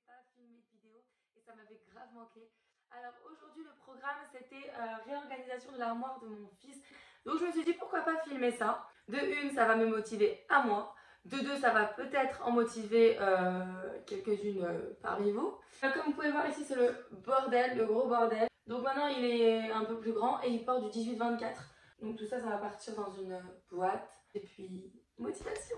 pas filmé de vidéo et ça m'avait grave manqué. Alors aujourd'hui le programme c'était réorganisation de l'armoire de mon fils. Donc je me suis dit pourquoi pas filmer ça. De une, ça va me motiver à moi. De deux, ça va peut-être en motiver quelques-unes parmi vous. Comme vous pouvez voir ici, c'est le bordel, le gros bordel. Donc maintenant, il est un peu plus grand et il porte du 18-24. Donc tout ça, ça va partir dans une boîte. Et puis, motivation.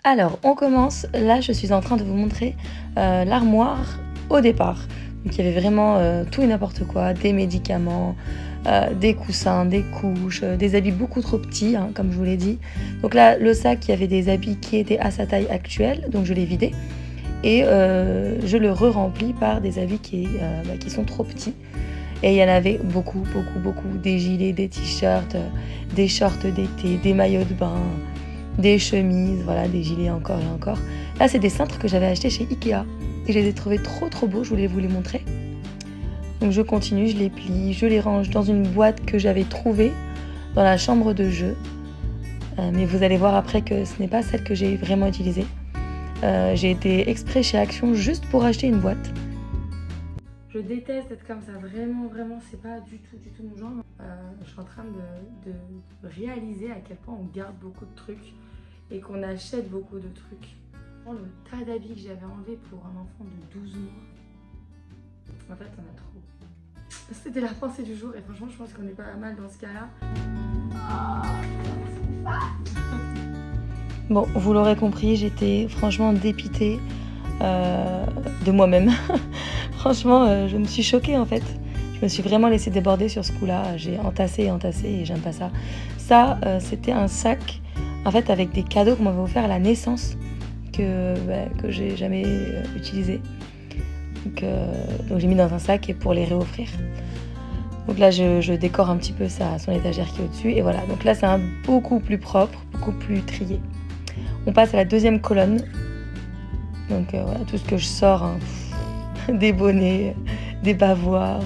Alors, on commence. Là, je suis en train de vous montrer l'armoire au départ. Donc il y avait vraiment tout et n'importe quoi, des médicaments, des coussins, des couches, des habits beaucoup trop petits, hein, comme je vous l'ai dit. Donc là, le sac, il y avait des habits qui étaient à sa taille actuelle, donc je l'ai vidé. Et je le re-remplis par des habits qui sont trop petits. Et il y en avait beaucoup, des gilets, des t-shirts, des shorts d'été, des maillots de bain, des chemises, voilà, des gilets encore et encore. Là, c'est des cintres que j'avais achetés chez Ikea. Et je les ai trouvés trop beaux, je voulais vous les montrer. Donc je continue, je les plie, je les range dans une boîte que j'avais trouvée dans la chambre de jeu. Mais vous allez voir après que ce n'est pas celle que j'ai vraiment utilisée. J'ai été exprès chez Action juste pour acheter une boîte. Je déteste être comme ça, vraiment, c'est pas du tout mon genre. Je suis en train de réaliser à quel point on garde beaucoup de trucs et qu'on achète beaucoup de trucs. Le tas d'habits que j'avais enlevé pour un enfant de 12 mois, en fait on a trop. C'était la pensée du jour et franchement je pense qu'on est pas mal dans ce cas-là. Bon, vous l'aurez compris, j'étais franchement dépitée de moi-même. Franchement, je me suis choquée en fait. Je me suis vraiment laissée déborder sur ce coup-là. J'ai entassé et j'aime pas ça. Ça, c'était un sac en fait avec des cadeaux qu'on m'avait offert à la naissance que j'ai jamais utilisé. Donc j'ai mis dans un sac pour les réoffrir. Donc là, je décore un petit peu ça, son étagère qui est au-dessus. Et voilà, donc là, c'est un beaucoup plus propre, beaucoup plus trié. On passe à la deuxième colonne. Donc voilà, tout ce que je sors, hein, des bonnets, des bavoirs,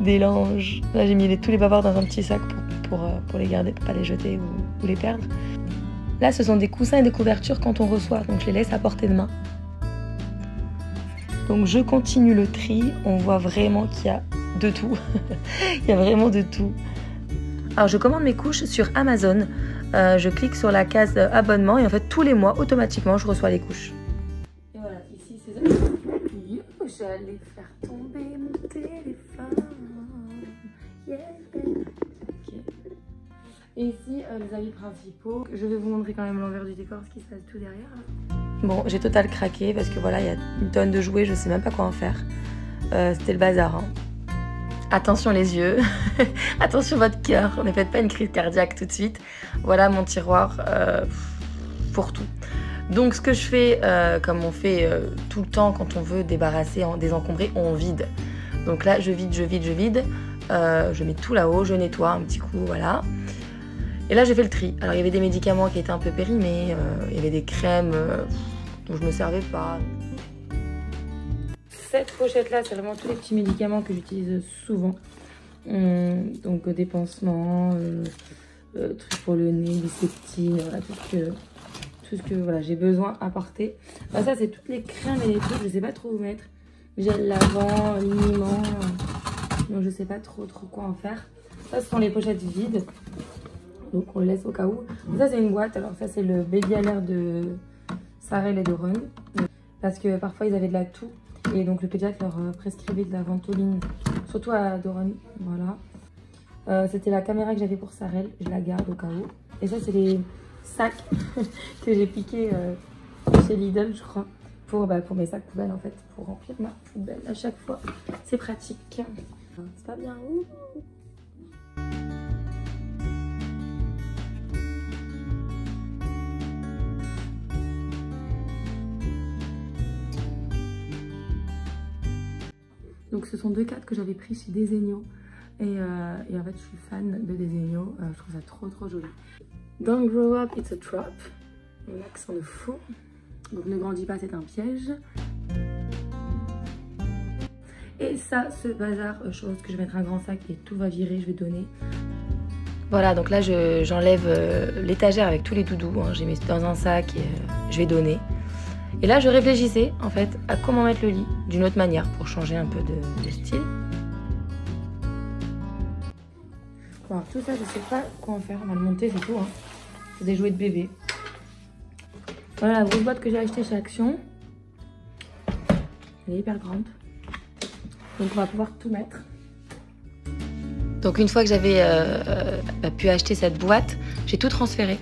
des langes. Là, j'ai mis tous les bavoirs dans un petit sac pour les garder, pour pas les jeter ou les perdre. Là, ce sont des coussins et des couvertures quand on reçoit, donc je les laisse à portée de main. Donc je continue le tri, on voit vraiment qu'il y a de tout. Il y a vraiment de tout. Alors je commande mes couches sur Amazon. Je clique sur la case abonnement et en fait tous les mois, automatiquement, je reçois les couches. Et voilà, ici c'est ça. J'allais faire tomber mon téléphone. Yeah. Okay. Et ici, les habits principaux. Je vais vous montrer quand même l'envers du décor, ce qui se passe tout derrière. Bon, j'ai total craqué parce que voilà, il y a une tonne de jouets, je sais même pas quoi en faire. C'était le bazar. Hein. Attention les yeux, attention votre cœur, ne faites pas une crise cardiaque tout de suite. Voilà mon tiroir pour tout. Donc ce que je fais, comme on fait tout le temps quand on veut débarrasser, désencombrer, on vide. Donc là, je vide. Je mets tout là-haut, je nettoie un petit coup, voilà. Et là, j'ai fait le tri. Alors, il y avait des médicaments qui étaient un peu périmés, il y avait des crèmes dont je ne me servais pas. Cette pochette-là, c'est vraiment tous les petits médicaments que j'utilise souvent. Donc, des pansements, trucs pour le nez, des septines, voilà, tout ce que voilà, j'ai besoin à porter. Bah, ça, c'est toutes les crèmes et les trucs, je ne sais pas trop où mettre. Gel lavant, liniment, donc je ne sais pas trop quoi en faire. Ça, ce sont les pochettes vides. Donc on le laisse au cas où. Ça c'est une boîte, alors ça c'est le baby alert de Sarel et de Ron. Parce que parfois ils avaient de la toux. Et donc le pédiatre leur prescrivait de la ventoline. Surtout à Doron, voilà. C'était la caméra que j'avais pour Sarel, je la garde au cas où. Et ça c'est les sacs que j'ai piqués chez Lidl je crois. Pour mes sacs poubelles en fait, pour remplir ma poubelle à chaque fois. C'est pratique. C'est pas bien. Ouh. Donc ce sont deux cadres que j'avais pris chez Desenio. Et en fait je suis fan de Desenio. Je trouve ça trop joli. Don't grow up, it's a trap. Mon accent de fou. Donc ne grandis pas, c'est un piège. Et ça, ce bazar, chose que je vais mettre un grand sac et tout va virer, je vais donner. Voilà, donc là j'enlève l'étagère avec tous les doudous. Hein. J'ai mis dans un sac et je vais donner. Et là, je réfléchissais en fait à comment mettre le lit d'une autre manière pour changer un peu de style. Bon, alors, tout ça, je sais pas quoi en faire. On va le monter, c'est tout. Hein. C'est des jouets de bébé. Voilà la grosse boîte que j'ai achetée chez Action. Elle est hyper grande. Donc on va pouvoir tout mettre. Donc une fois que j'avais pu acheter cette boîte, j'ai tout transféré.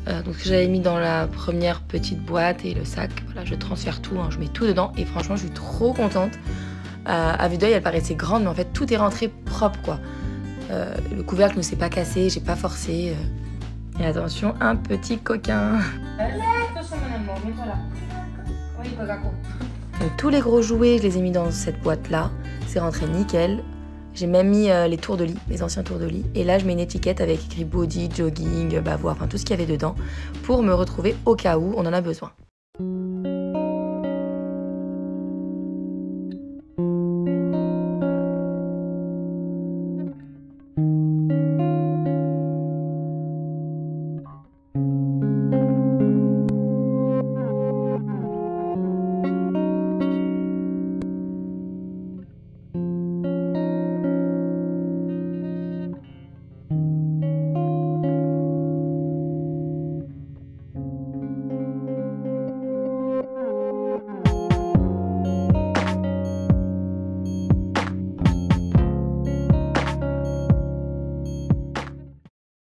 Donc ce que j'avais mis dans la première petite boîte et le sac, voilà, je transfère tout, hein, je mets tout dedans et franchement je suis trop contente. À vue d'œil elle paraissait grande mais en fait tout est rentré propre quoi. Le couvercle ne s'est pas cassé, j'ai pas forcé. Et attention, un petit coquin. Attention mon amour, mets-toi là. Oui, Coca-Cola. Donc tous les gros jouets, je les ai mis dans cette boîte-là. C'est rentré nickel. J'ai même mis les tours de lit, les anciens tours de lit. Et là, je mets une étiquette avec écrit body, jogging, bavoir, enfin tout ce qu'il y avait dedans pour me retrouver au cas où on en a besoin.